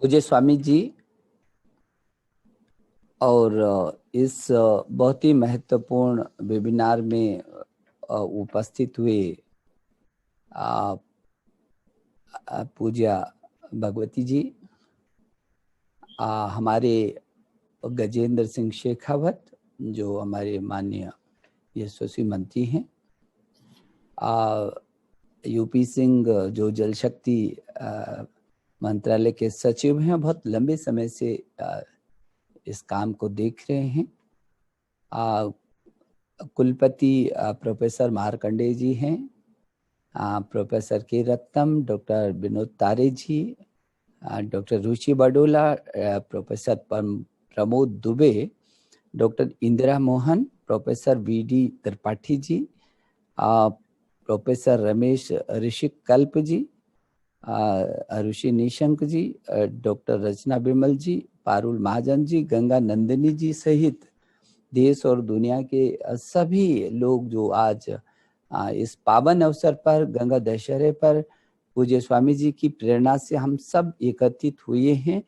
पूज्य स्वामी जी और इस बहुत ही महत्वपूर्ण वेबिनार में उपस्थित हुए पूज्य भगवती जी, हमारे गजेंद्र सिंह शेखावत जो हमारे माननीय यशस्वी मंत्री हैं, यूपी सिंह जो जल शक्ति मंत्रालय के सचिव हैं, बहुत लंबे समय से इस काम को देख रहे हैं। कुलपति प्रोफेसर मार्कंडेय जी हैं, प्रोफेसर के Ratnam, doctor Vinod Tare ji, doctor Ruchi Badola, professor Pramod Dubey, doctor Indira Mohan, professor VD Tripathi ji, professor Ramesh Rishik Kalp ji, Rishi Nishank ji, doctor Rachna Bimal ji, Parul Mahajan ji, Ganga Nandini ji सहित देश और दुनिया के सभी लोग जो आज इस पावन अवसर पर गंगा दशहरे पर पूज्य स्वामी जी की प्रेरणा से हम सब एकत्रित हुए हैं।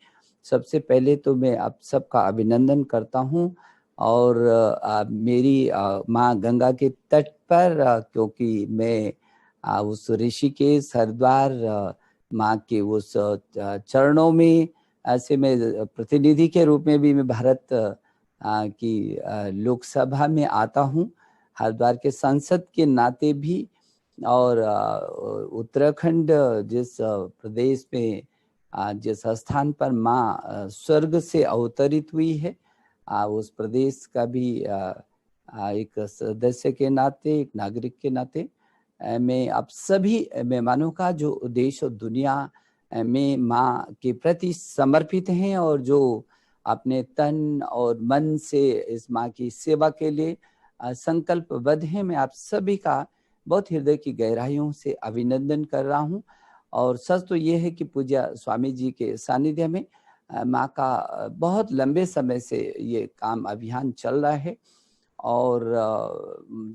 सबसे पहले तो मैं आप सबका अभिनंदन करता हूं और मेरी माँ गंगा के तट पर क्योंकि मैं उस ऋषिकेश हरिद्वार माँ के उस चरणों में ऐसे मैं प्रतिनिधि के रूप में भी मैं भारत की लोकसभा में आता हूँ, हरिद्वार के सांसद के नाते भी, और उत्तराखंड जिस प्रदेश में जिस स्थान पर माँ स्वर्ग से अवतरित हुई है, उस प्रदेश का भी एक सदस्य के नाते, एक नागरिक के नाते मैं आप सभी मेहमानों का जो देश और दुनिया में माँ के प्रति समर्पित हैं और जो अपने तन और मन से इस माँ की सेवा के लिए संकल्पबद्ध हैं, मैं आप सभी का बहुत हृदय की गहराइयों से अभिनंदन कर रहा हूँ। और सच तो ये है कि पूज्य स्वामी जी के सानिध्य में माँ का बहुत लंबे समय से ये काम अभियान चल रहा है और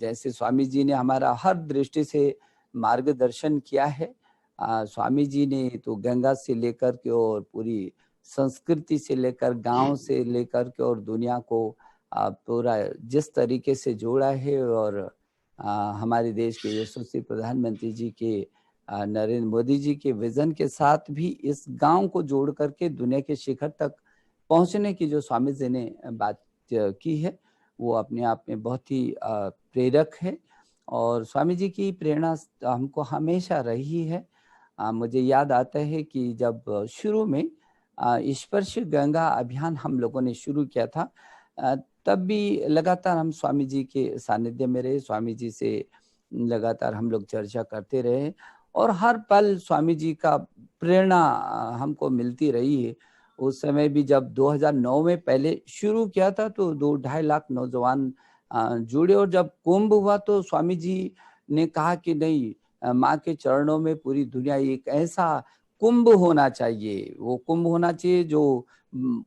जैसे स्वामी जी ने हमारा हर दृष्टि से मार्गदर्शन किया है। स्वामी जी ने तो गंगा से लेकर के और पूरी संस्कृति से लेकर गांव से लेकर के और दुनिया को पूरा जिस तरीके से जोड़ा है और हमारे देश के यशस्वी प्रधानमंत्री जी के नरेंद्र मोदी जी के विजन के साथ भी इस गांव को जोड़ करके दुनिया के शिखर तक पहुंचने की जो स्वामी जी ने बात की है वो अपने आप में बहुत ही प्रेरक है और स्वामी जी की प्रेरणा हमको हमेशा रही है। मुझे याद आता है कि जब शुरू में स्पर्श गंगा अभियान हम लोगों ने शुरू किया था, तब भी लगातार हम स्वामी जी के सानिध्य में रहे, स्वामी जी से लगातार हम लोग चर्चा करते रहे और हर पल स्वामी जी का प्रेरणा हमको मिलती रही है। उस समय भी जब 2009 में पहले शुरू किया था तो 2-2.5 लाख नौजवान जुड़े और जब कुंभ हुआ तो स्वामी जी ने कहा कि नहीं, माँ के चरणों में पूरी दुनिया एक ऐसा कुंभ होना चाहिए, वो कुंभ होना चाहिए जो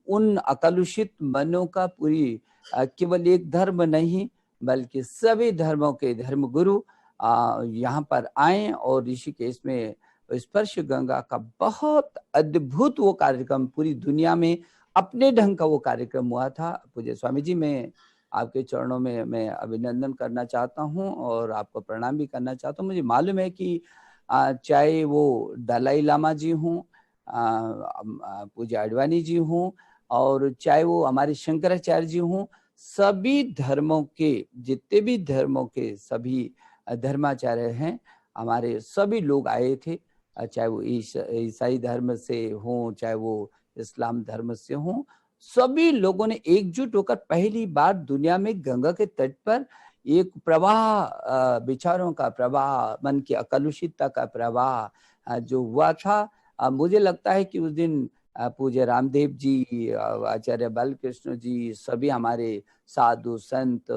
उन अकलुषित मनों का पूरी केवल एक धर्म नहीं बल्कि सभी धर्मों के धर्मगुरु यहाँ पर आए और ऋषिकेश में स्पर्श गंगा का बहुत अद्भुत वो कार्यक्रम पूरी दुनिया में अपने ढंग का वो कार्यक्रम हुआ था। पूज्य स्वामी जी, मैं आपके चरणों में मैं अभिनंदन करना चाहता हूँ और आपको प्रणाम भी करना चाहता हूँ। मुझे मालूम है कि चाहे वो दलाई लामा जी हों, पूज्य आडवाणी जी हों और चाहे वो हमारे शंकराचार्य जी हों, सभी धर्मों के जितने भी धर्मों के सभी धर्माचार्य हैं, हमारे सभी लोग आए थे, चाहे वो ईसाई धर्म से हों, चाहे वो इस्लाम धर्म से हों, सभी लोगों ने एकजुट होकर पहली बार दुनिया में गंगा के तट पर एक प्रवाह, विचारों का प्रवाह, मन की अकलुषितता का प्रवाह जो हुआ था। मुझे लगता है कि उस दिन पूज्य रामदेव जी, आचार्य बालकृष्ण जी, सभी हमारे साधु संत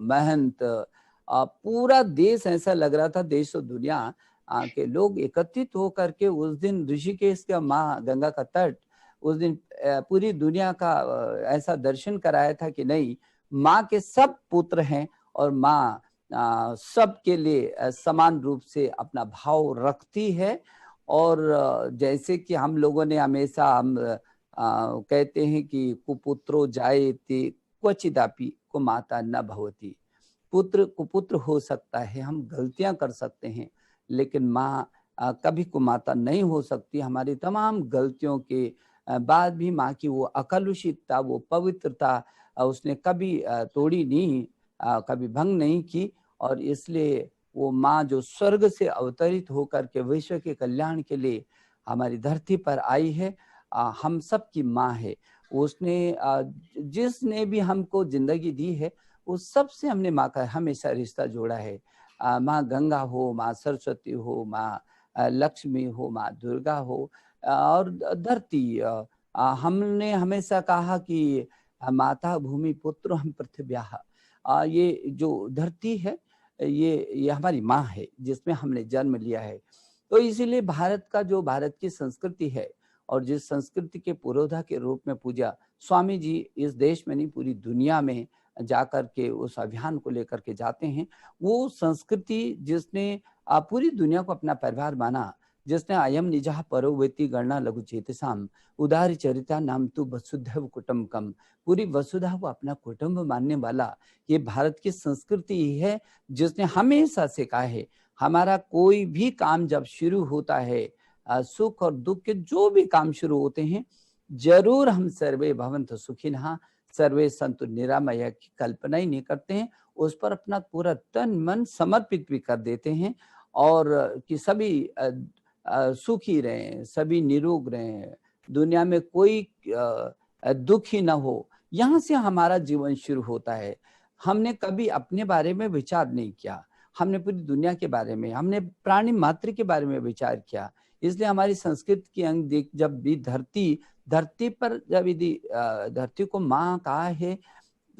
महंत, पूरा देश ऐसा लग रहा था, देश और दुनिया के लोग एकत्रित होकर के उस दिन ऋषिकेश का माँ गंगा का तट, उस दिन पूरी दुनिया का ऐसा दर्शन कराया था कि नहीं, माँ के सब पुत्र हैं और माँ सबके लिए समान रूप से अपना भाव रखती है और जैसे कि हम लोगों ने हमेशा हम कहते हैं कि कुपुत्रो जायते क्वचिदापि कुमाता न भवति। पुत्र कुपुत्र हो सकता है, हम गलतियां कर सकते हैं, लेकिन माँ कभी कुमाता नहीं हो सकती। हमारी तमाम गलतियों के बाद भी माँ की वो अकलुषितता, वो पवित्रता उसने कभी तोड़ी नहीं, कभी भंग नहीं की। और इसलिए वो माँ जो स्वर्ग से अवतरित होकर के विश्व के कल्याण के लिए हमारी धरती पर आई है, हम सब की माँ है। उसने जिसने भी हमको जिंदगी दी है उस सब से हमने माँ का हमेशा रिश्ता जोड़ा है। माँ गंगा हो, माँ सरस्वती हो, माँ लक्ष्मी हो, माँ दुर्गा हो, और धरती। हमने हमेशा कहा कि माता भूमि पुत्र हम पृथ्व्याः। ये जो धरती है ये हमारी माँ है जिसमें हमने जन्म लिया है। तो इसीलिए भारत की संस्कृति है, और जिस संस्कृति के पुरोधा के रूप में पूजा स्वामी जी इस देश में नहीं पूरी दुनिया में जाकर के उस अभियान को लेकर के जाते हैं, वो संस्कृति जिसने पूरी दुनिया को अपना परिवार माना, जिसने अयम निजः परो वेति गणना लघु चेतसाम उदार चरिता नाम तु वसुधैव कुटुम्बकम। पूरी वसुधा को अपना कुटुंब मानने वाला ये भारत की संस्कृति ही है, जिसने हमेशा से कहा है हमारा कोई भी काम जब शुरू होता है, सुख और दुख के जो भी काम शुरू होते हैं, जरूर हम सर्वे भवन्तु सुखिनः सर्वे सन्तु निरामया की कल्पना ही नहीं करते हैं, उस पर अपना पूरा तन मन समर्पित भी कर देते हैं, और कि सभी सुखी रहें, सभी निरोग रहें, दुनिया में कोई दुखी ना हो। यहाँ से हमारा जीवन शुरू होता है। हमने कभी अपने बारे में विचार नहीं किया, हमने पूरी दुनिया के बारे में, हमने प्राणी मात्र के बारे में विचार किया। इसलिए हमारी संस्कृति के अंग देख, जब भी धरती पर जब यदि धरती को माँ कहा है,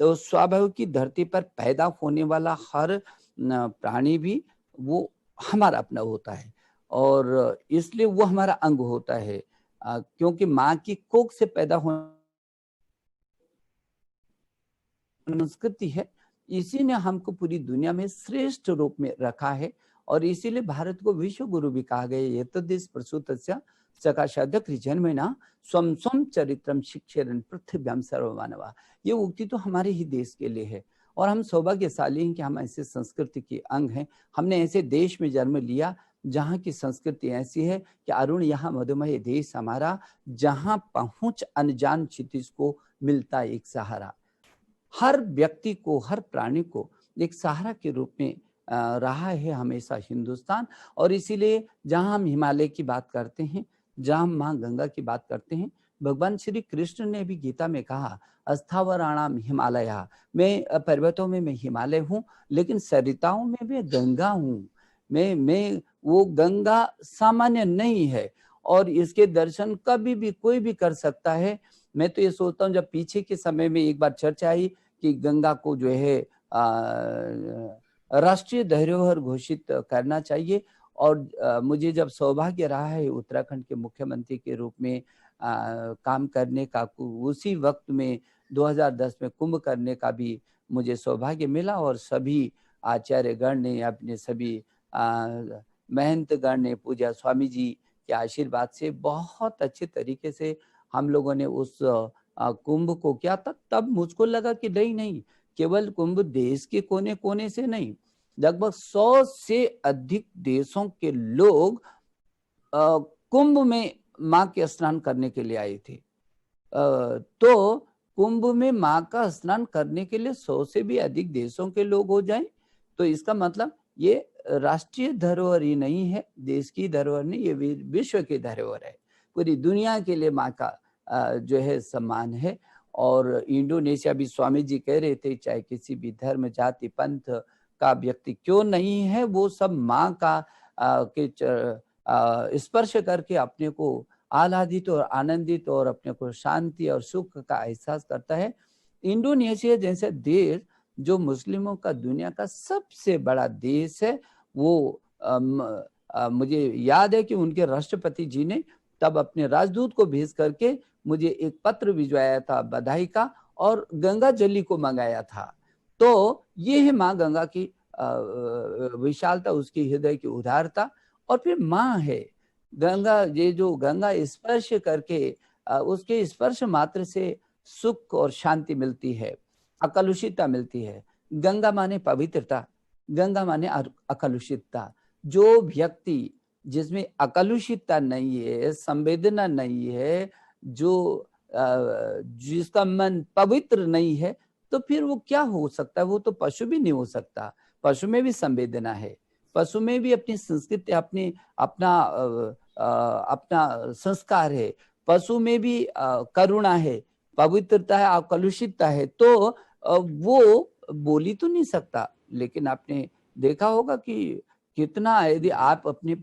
तो स्वाभाविक की धरती पर पैदा होने वाला हर प्राणी भी वो हमारा अपना होता है, और इसलिए वो हमारा अंग होता है, क्योंकि माँ की कोख से पैदा होने संस्कृति है। इसी ने हमको पूरी दुनिया में श्रेष्ठ रूप में रखा है, और इसीलिए भारत को विश्व गुरु भी कहा गया। ये तो देश प्रसूतस्य सकाशाध्यक जन्मेना स्वम स्वम चरित्रम शिक्षेरन पृथ्व्याम सर्वमानवा। ये उक्ति तो हमारे ही देश के लिए है, और हम सौभाग्यशाली हैं कि हम ऐसे संस्कृति के अंग हैं। हमने ऐसे देश में जन्म लिया जहाँ की संस्कृति ऐसी है कि अरुण यहाँ मधुमय देश हमारा, जहाँ पहुंच अनजान क्षितिज को मिलता एक सहारा। हर व्यक्ति को, हर प्राणी को एक सहारा के रूप में रहा है हमेशा हिंदुस्तान। और इसीलिए जहां हम हिमालय की बात करते हैं, जहां हम माँ गंगा की बात करते हैं, भगवान श्री कृष्ण ने भी गीता में कहा अस्थावराणाम हिमालय, मैं पर्वतों में मैं हिमालय हूँ, लेकिन सरिताओं में मैं गंगा हूँ। मैं वो गंगा सामान्य नहीं है, और इसके दर्शन कभी भी कोई भी कर सकता है। मैं तो ये सोचता हूँ, जब पीछे के समय में एक बार चर्चा आई कि गंगा को जो है राष्ट्रीय धरोहर घोषित करना चाहिए, और मुझे जब सौभाग्य रहा है उत्तराखंड के मुख्यमंत्री के रूप में काम करने का, उसी वक्त में 2010 में कुंभ करने का भी मुझे सौभाग्य मिला, और सभी आचार्य गण ने, अपने सभी महंत गण ने पूज्य स्वामी जी के आशीर्वाद से बहुत अच्छे तरीके से हम लोगों ने उस कुंभ को किया था। तब मुझको लगा कि नहीं, केवल कुंभ देश के कोने कोने से नहीं, लगभग 100 से अधिक देशों के लोग कुंभ में माँ के स्नान करने के लिए आए थे। तो कुंभ में माँ का स्नान करने के लिए 100 से भी अधिक देशों के लोग हो जाएं, तो इसका मतलब ये राष्ट्रीय धरोहर ही नहीं है, देश की धरोहर नहीं, ये विश्व की धरोहर है। पूरी दुनिया के लिए माँ का जो है सम्मान है। और इंडोनेशिया भी स्वामी जी कह रहे थे, चाहे किसी भी धर्म जाति पंथ का व्यक्ति क्यों नहीं है, वो सब माँ का स्पर्श करके अपने को आह्लादित और आनंदित और अपने को शांति और सुख का एहसास करता है। इंडोनेशिया जैसे देश जो मुस्लिमों का दुनिया का सबसे बड़ा देश है, वो मुझे याद है कि उनके राष्ट्रपति जी ने तब अपने राजदूत को भेज करके मुझे एक पत्र भिजवाया था बधाई का, और गंगा जली को मंगाया था। तो ये है माँ गंगा की विशालता, उसकी हृदय की उदारता। और फिर माँ है, गंगा, ये जो गंगा स्पर्श करके उसके स्पर्श मात्र से सुख और शांति मिलती है, अकलुषितता मिलती है। गंगा माने पवित्रता, गंगा माने अकलुषितता। जो व्यक्ति जिसमें अकलुषितता नहीं है, संवेदना नहीं है, जो जिसका मन पवित्र नहीं है, तो फिर वो क्या हो सकता है? वो तो पशु भी नहीं हो सकता। पशु में भी संवेदना है, पशु में भी अपनी संस्कृति, अपनी अपना संस्कार है, पशु में भी करुणा है, पवित्रता है, कलुषितता है। तो वो बोली तो नहीं सकता, लेकिन आपने देखा होगा कि कितना, यदि आप अपने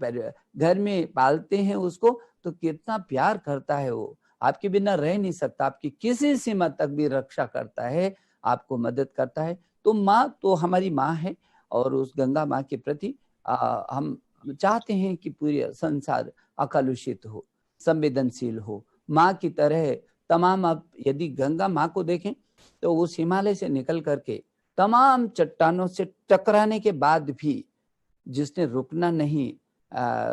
घर में पालते हैं उसको, तो कितना प्यार करता है वो, आपके बिना रह नहीं सकता, आपकी किसी सीमा तक भी रक्षा करता है, आपको मदद करता है। तो माँ तो हमारी माँ है, और उस गंगा माँ के प्रति हम चाहते हैं कि पूरे संसार अकलुषित हो, संवेदनशील हो, माँ की तरह तमाम। आप यदि गंगा माँ को देखें तो उस हिमालय से निकल करके तमाम चट्टानों से टकराने के बाद भी जिसने रुकना नहीं,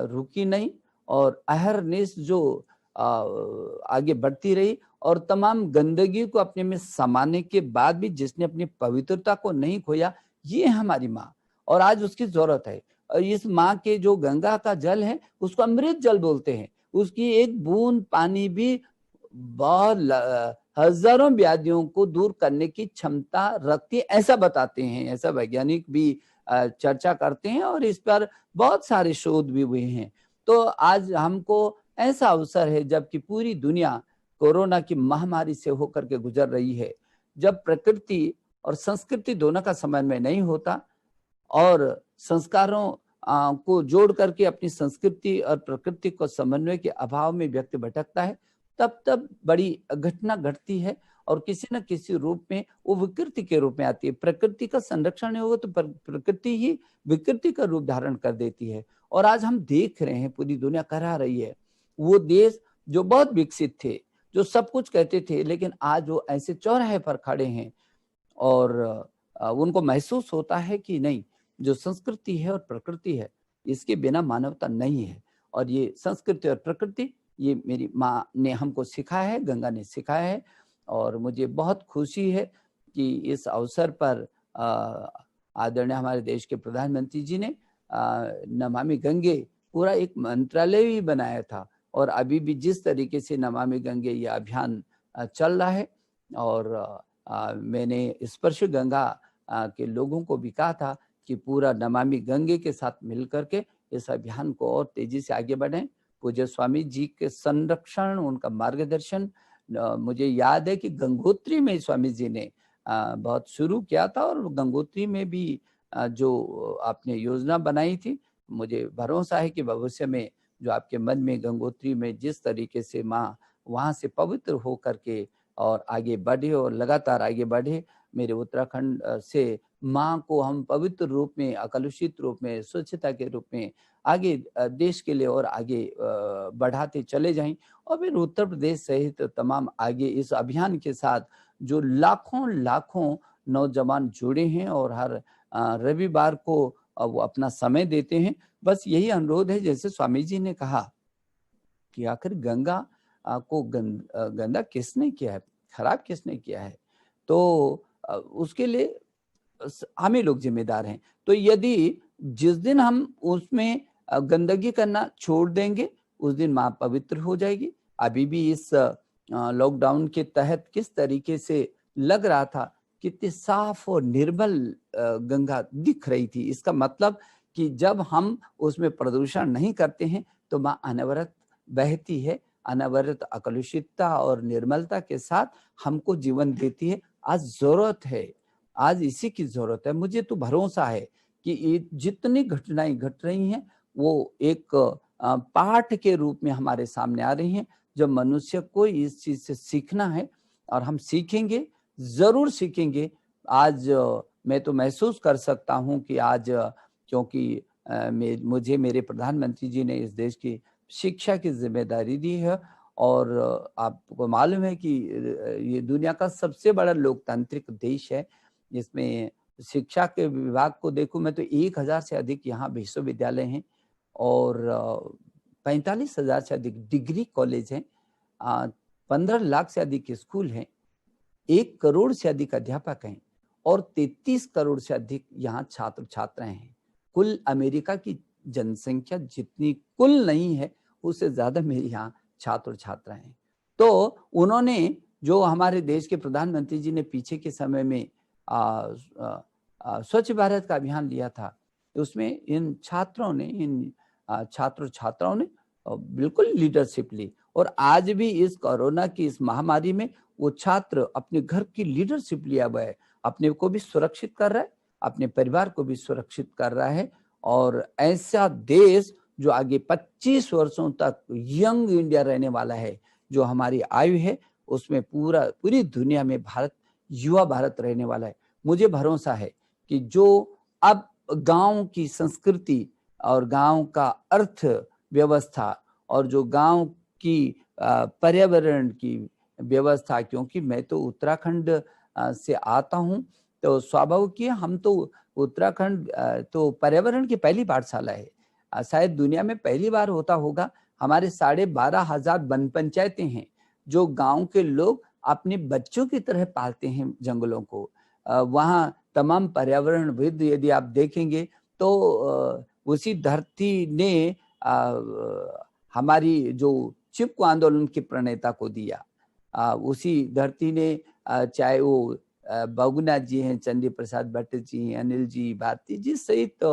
रुकी नहीं, और अहरनिश जो आगे बढ़ती रही, और तमाम गंदगी को अपने में समाने के बाद भी जिसने अपनी पवित्रता को नहीं खोया, ये हमारी माँ। और आज उसकी जरूरत है। इस माँ के जो गंगा का जल है उसको अमृत जल बोलते हैं। उसकी एक बूंद पानी भी बहुत हजारों व्याधियों को दूर करने की क्षमता रखती है, ऐसा बताते हैं, ऐसा वैज्ञानिक भी चर्चा करते हैं, और इस पर बहुत सारे शोध भी हुए हैं। तो आज हमको ऐसा अवसर है, जबकि पूरी दुनिया कोरोना की महामारी से होकर के गुजर रही है, जब प्रकृति और संस्कृति दोनों का समन्वय नहीं होता, और संस्कारों को जोड़ करके अपनी संस्कृति और प्रकृति को समन्वय के अभाव में व्यक्ति भटकता है, तब बड़ी घटना घटती है, और किसी न किसी रूप में वो विकृति के रूप में आती है। प्रकृति का संरक्षण नहीं होगा तो प्रकृति ही विकृति का रूप धारण कर देती है। और आज हम देख रहे हैं, पूरी दुनिया करा रही है, वो देश जो बहुत विकसित थे, जो सब कुछ कहते थे, लेकिन आज वो ऐसे चौराहे पर खड़े हैं, और उनको महसूस होता है कि नहीं, जो संस्कृति है और प्रकृति है, इसके बिना मानवता नहीं है। और ये संस्कृति और प्रकृति, ये मेरी माँ ने हमको सिखाया है, गंगा ने सिखाया है। और मुझे बहुत खुशी है कि इस अवसर पर आदरणीय हमारे देश के प्रधानमंत्री जी ने नमामि गंगे पूरा एक मंत्रालय भी बनाया था, और अभी भी जिस तरीके से नमामि गंगे ये अभियान चल रहा है, और मैंने स्पर्श गंगा के लोगों को भी कहा था कि पूरा नमामि गंगे के साथ मिलकर के इस अभियान को और तेजी से आगे बढ़ें। पूज्य स्वामी जी के संरक्षण, उनका मार्गदर्शन, मुझे याद है कि गंगोत्री में स्वामी जी ने बहुत शुरू किया था, और गंगोत्री में भी जो आपने योजना बनाई थी, मुझे भरोसा है कि भविष्य में जो आपके मन में गंगोत्री में जिस तरीके से माँ वहाँ से पवित्र हो करके और आगे बढ़े, और लगातार आगे बढ़े, मेरे उत्तराखंड से माँ को हम पवित्र रूप में, अकलुषित रूप में, स्वच्छता के रूप में आगे देश के लिए और आगे बढ़ाते चले जाएं। और फिर उत्तर प्रदेश सहित तमाम आगे इस अभियान के साथ जो लाखों लाखों नौजवान जुड़े हैं, और हर रविवार को वो अपना समय देते हैं। बस यही अनुरोध है, जैसे स्वामी जी ने कहा कि आखिर गंगा को गंदा किसने किया है, खराब किसने किया है, तो उसके लिए हम ही लोग जिम्मेदार हैं। तो यदि जिस दिन हम उसमें गंदगी करना छोड़ देंगे, उस दिन माँ पवित्र हो जाएगी। अभी भी इस लॉकडाउन के तहत किस तरीके से लग रहा था, कितनी साफ और निर्मल गंगा दिख रही थी। इसका मतलब कि जब हम उसमें प्रदूषण नहीं करते हैं तो माँ अनवरत बहती है, अनवरत अकलुषितता और निर्मलता के साथ हमको जीवन देती है। आज जरूरत है, आज इसी की जरूरत है। मुझे तो भरोसा है कि जितनी घटनाएं घट रही हैं वो एक पाठ के रूप में हमारे सामने आ रही हैं, जो मनुष्य को इस चीज से सीखना है, और हम सीखेंगे, जरूर सीखेंगे। आज मैं तो महसूस कर सकता हूं कि आज क्योंकि मुझे मेरे प्रधानमंत्री जी ने इस देश की शिक्षा की जिम्मेदारी दी है, और आपको मालूम है कि ये दुनिया का सबसे बड़ा लोकतांत्रिक देश है, जिसमें शिक्षा के विभाग को देखूं मैं तो 1000 से अधिक यहाँ विश्वविद्यालय हैं, और 45,000 से अधिक डिग्री कॉलेज हैं, 15 लाख से अधिक स्कूल हैं, 1 करोड़ से अधिक अध्यापक हैं और 33 करोड़ से अधिक यहाँ छात्र छात्राएं हैं। कुल अमेरिका की जनसंख्या जितनी कुल नहीं है उससे ज्यादा मेरे यहाँ छात्र छात्राएं हैं। तो उन्होंने जो हमारे देश के प्रधानमंत्री जी ने पीछे के समय में स्वच्छ भारत का अभियान लिया था, उसमें इन छात्रों ने, इन छात्र छात्राओं ने बिल्कुल लीडरशिप ली और आज भी इस कोरोना की इस महामारी में वो छात्र अपने घर की लीडरशिप लिया हुआ है, अपने को भी सुरक्षित कर रहा है, अपने परिवार को भी सुरक्षित कर रहा है। और ऐसा देश जो आगे 25 वर्षों तक यंग इंडिया रहने वाला है, जो हमारी आयु है उसमें पूरी दुनिया में भारत युवा भारत रहने वाला है। मुझे भरोसा है कि जो अब गांव की संस्कृति और गांव का अर्थ व्यवस्था और जो गांव की पर्यावरण की व्यवस्था, क्योंकि मैं तो उत्तराखंड से आता हूं, तो स्वाभाविक है हम तो उत्तराखंड तो पर्यावरण की पहली पाठशाला है, शायद दुनिया में पहली बार होता होगा। हमारे 12,500 वन पंचायतें हैं जो गांव के लोग अपने बच्चों की तरह पालते हैं जंगलों को। वहाँ तमाम पर्यावरणविद यदि आप देखेंगे तो उसी धरती ने हमारी जो चिपको आंदोलन की प्रणेता को दिया, उसी धरती ने चाहे वो बहुगुनाथ जी हैं, चंडी प्रसाद भट्ट जी हैं, अनिल जी, भारती जी सहित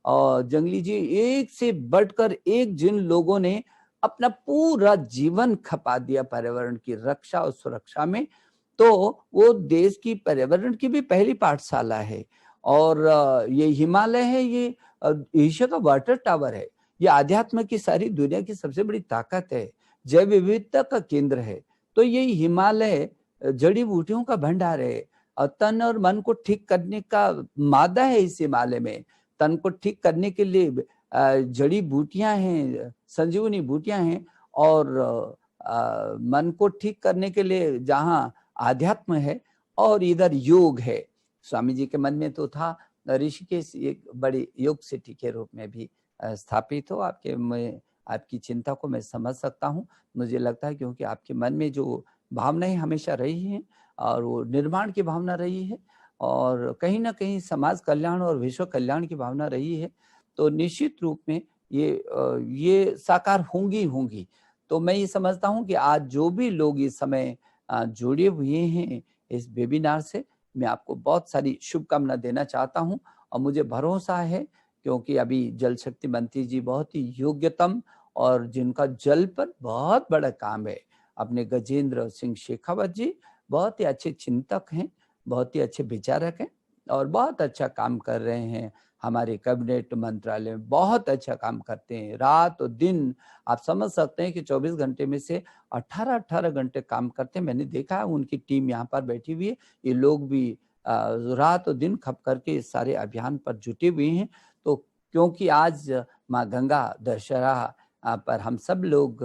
जंगली जी, एक से बढ़कर एक जिन लोगों ने अपना पूरा जीवन खपा दिया पर्यावरण की रक्षा और सुरक्षा में, तो वो देश की पर्यावरण की भी पहली पाठशाला है। और ये हिमालय है, ये एशिया का वाटर टावर है, ये आध्यात्म की सारी दुनिया की सबसे बड़ी ताकत है, जैव विविधता का केंद्र है। तो ये हिमालय जड़ी बूटियों का भंडार है और तन और मन को ठीक करने का मादा है। इस हिमालय में तन को ठीक करने के लिए जड़ी बूटियां हैं, संजीवनी बूटियां हैं, और मन को ठीक करने के लिए जहाँ आध्यात्म है और इधर योग है। स्वामी जी के मन में तो था ऋषिकेश एक बड़ी योग सिटी के रूप में भी स्थापित हो। आपकी चिंता को मैं समझ सकता हूँ। मुझे लगता है क्योंकि आपके मन में जो भावनाएं हमेशा रही हैं और वो निर्माण की भावना रही है और कहीं ना कहीं समाज कल्याण और विश्व कल्याण की भावना रही है, तो निश्चित रूप में ये साकार होंगी। तो मैं ये समझता हूँ कि आज जो भी लोग इस समय जुड़े हुए हैं इस वेबिनार से, मैं आपको बहुत सारी शुभकामना देना चाहता हूँ। और मुझे भरोसा है क्योंकि अभी जल शक्ति मंत्री जी बहुत ही योग्यतम और जिनका जल पर बहुत बड़ा काम है, अपने गजेंद्र सिंह शेखावत जी बहुत ही अच्छे चिंतक हैं, बहुत ही अच्छे विचारक हैं और बहुत अच्छा काम कर रहे हैं। हमारे कैबिनेट मंत्रालय में बहुत अच्छा काम करते हैं, रात और दिन। आप समझ सकते हैं कि 24 घंटे में से 18 घंटे काम करते हैं। मैंने देखा है, उनकी टीम यहाँ पर बैठी हुई है, ये लोग भी रात और दिन खप करके इस सारे अभियान पर जुटे हुए हैं। तो क्योंकि आज माँ गंगा दशहरा पर हम सब लोग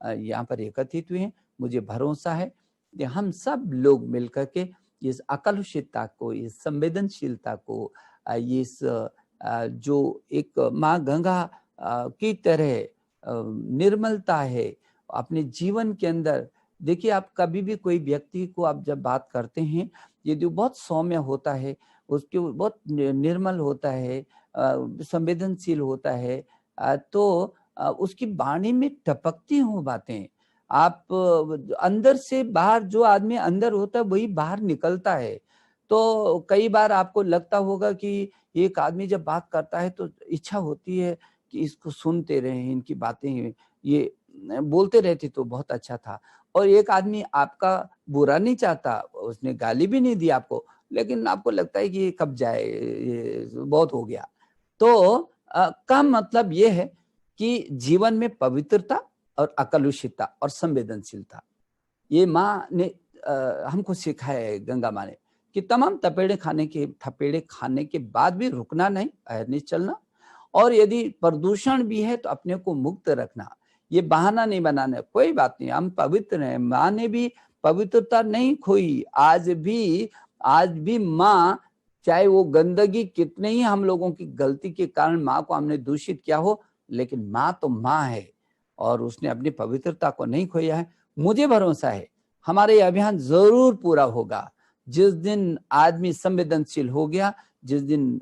यहाँ पर एकत्रित हुए हैं, मुझे भरोसा है कि हम सब लोग मिलकर के इस अकलुषितता को, इस संवेदनशीलता को, इस जो एक माँ गंगा की तरह निर्मलता है अपने जीवन के अंदर। देखिए, आप कभी भी कोई व्यक्ति को आप जब बात करते हैं, यदि बहुत सौम्य होता है, उसके बहुत निर्मल होता है, संवेदनशील होता है, तो उसकी वाणी में टपकती हूँ बातें। आप अंदर से बाहर, जो आदमी अंदर होता है वही बाहर निकलता है। तो कई बार आपको लगता होगा कि एक आदमी जब बात करता है तो इच्छा होती है कि इसको सुनते रहें, इनकी बातें ये बोलते रहते तो बहुत अच्छा था। और एक आदमी आपका बुरा नहीं चाहता, उसने गाली भी नहीं दी आपको, लेकिन आपको लगता है कि ये कब जाए, ये बहुत हो गया। तो का मतलब ये है कि जीवन में पवित्रता और अकलुषितता और संवेदनशीलता, ये माँ ने हमको सिखाया है, गंगा माँ ने, कि तमाम थपेड़े खाने के बाद भी रुकना नहीं, अहरनिश चलना, और यदि प्रदूषण भी है तो अपने को मुक्त रखना। ये बहाना नहीं बनाना, कोई बात नहीं, हम पवित्र हैं। माँ ने भी पवित्रता नहीं खोई। आज भी माँ, चाहे वो गंदगी कितने ही हम लोगों की गलती के कारण माँ को हमने दूषित किया हो, लेकिन माँ तो माँ है। और उसने अपनी पवित्रता को नहीं खोया है। मुझे भरोसा है हमारा ये अभियान जरूर पूरा होगा। जिस दिन आदमी संवेदनशील हो गया, जिस दिन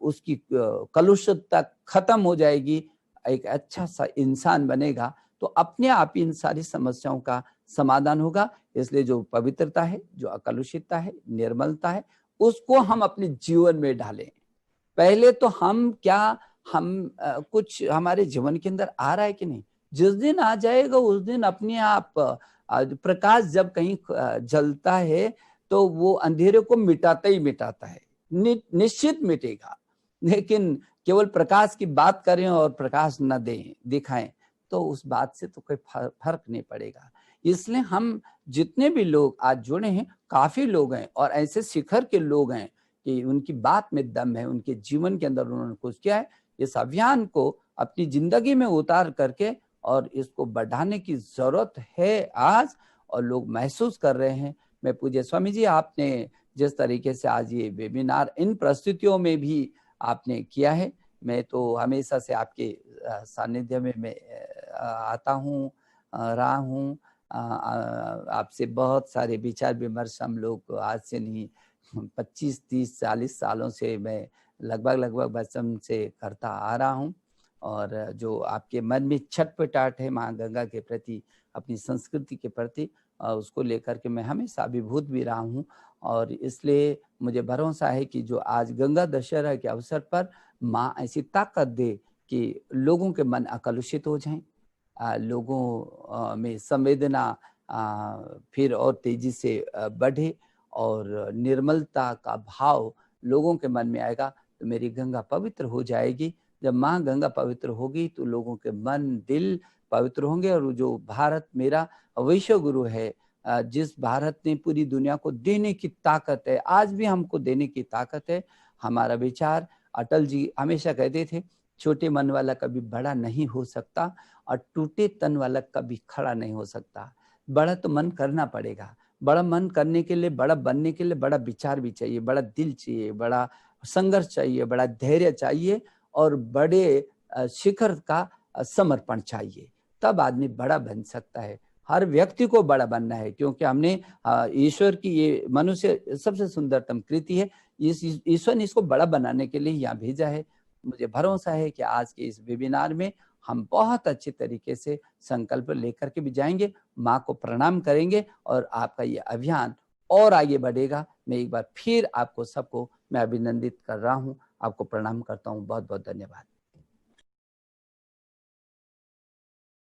उसकी कलुषता खत्म हो जाएगी, एक अच्छा सा इंसान बनेगा, तो अपने आप इन सारी समस्याओं का समाधान होगा। इसलिए जो पवित्रता है, जो अकलुषितता है, निर्मलता है, उसको हम अपने जीवन में डालें। पहले तो हम कुछ हमारे जीवन के अंदर आ रहा है कि नहीं, जिस दिन आ जाएगा उस दिन अपने आप प्रकाश जब कहीं जलता है तो वो अंधेरे को मिटाता ही मिटाता है, निश्चित मिटेगा। लेकिन केवल प्रकाश की बात करें और प्रकाश न दें, दिखाएं, तो उस बात से तो कोई फर्क नहीं पड़ेगा। इसलिए हम जितने भी लोग आज जुड़े हैं, काफी लोग हैं और ऐसे शिखर के लोग हैं कि उनकी बात में दम है, उनके जीवन के अंदर उन्होंने कुछ किया है। इस अभियान को अपनी जिंदगी में उतार करके और इसको बढ़ाने की जरूरत है आज, और लोग महसूस कर रहे हैं। मैं पूज्य स्वामी जी, आपने जिस तरीके से आज ये वेबिनार इन परिस्थितियों में भी आपने किया है, मैं तो हमेशा से आपके सानिध्य में मैं आता हूँ, रहा हूँ। आपसे बहुत सारे विचार विमर्श हम लोग आज से नहीं 25, 30, 40 सालों से मैं लगभग बचपन से करता आ रहा हूँ। और जो आपके मन में छटपटाहट है माँ गंगा के प्रति, अपनी संस्कृति के प्रति, उसको लेकर के मैं हमेशा अभिभूत भी रहा हूँ। और इसलिए मुझे भरोसा है कि जो आज गंगा दशहरा के अवसर पर माँ ऐसी ताकत दे कि लोगों के मन अकलुषित हो जाएं, लोगों में संवेदना फिर और तेजी से बढ़े और निर्मलता का भाव लोगों के मन में आएगा, तो मेरी गंगा पवित्र हो जाएगी। जब माँ गंगा पवित्र होगी तो लोगों के मन दिल पवित्र होंगे। और जो भारत मेरा विश्व गुरु है, जिस भारत ने पूरी दुनिया को देने की ताकत है, आज भी हमको देने की ताकत है। हमारा विचार, अटल जी हमेशा कहते थे, छोटे मन वाला कभी बड़ा नहीं हो सकता और टूटे तन वाला कभी खड़ा नहीं हो सकता। बड़ा तो मन करना पड़ेगा। बड़ा मन करने के लिए, बड़ा बनने के लिए बड़ा विचार भी चाहिए, बड़ा दिल चाहिए, बड़ा संघर्ष चाहिए, बड़ा धैर्य चाहिए और बड़े शिखर का समर्पण चाहिए, तब आदमी बड़ा बन सकता है। हर व्यक्ति को बड़ा बनना है, क्योंकि हमने ईश्वर की ये मनुष्य सबसे सुंदरतम कृति है। इस ईश्वर ने इसको बड़ा बनाने के लिए यहाँ भेजा है। मुझे भरोसा है कि आज के इस वेबिनार में हम बहुत अच्छे तरीके से संकल्प लेकर के भी जाएंगे, माँ को प्रणाम करेंगे और आपका ये अभियान और आगे बढ़ेगा। मैं एक बार फिर आपको सबको मैं अभिनंदित कर रहा हूँ, आपको प्रणाम करता हूँ। बहुत बहुत धन्यवाद।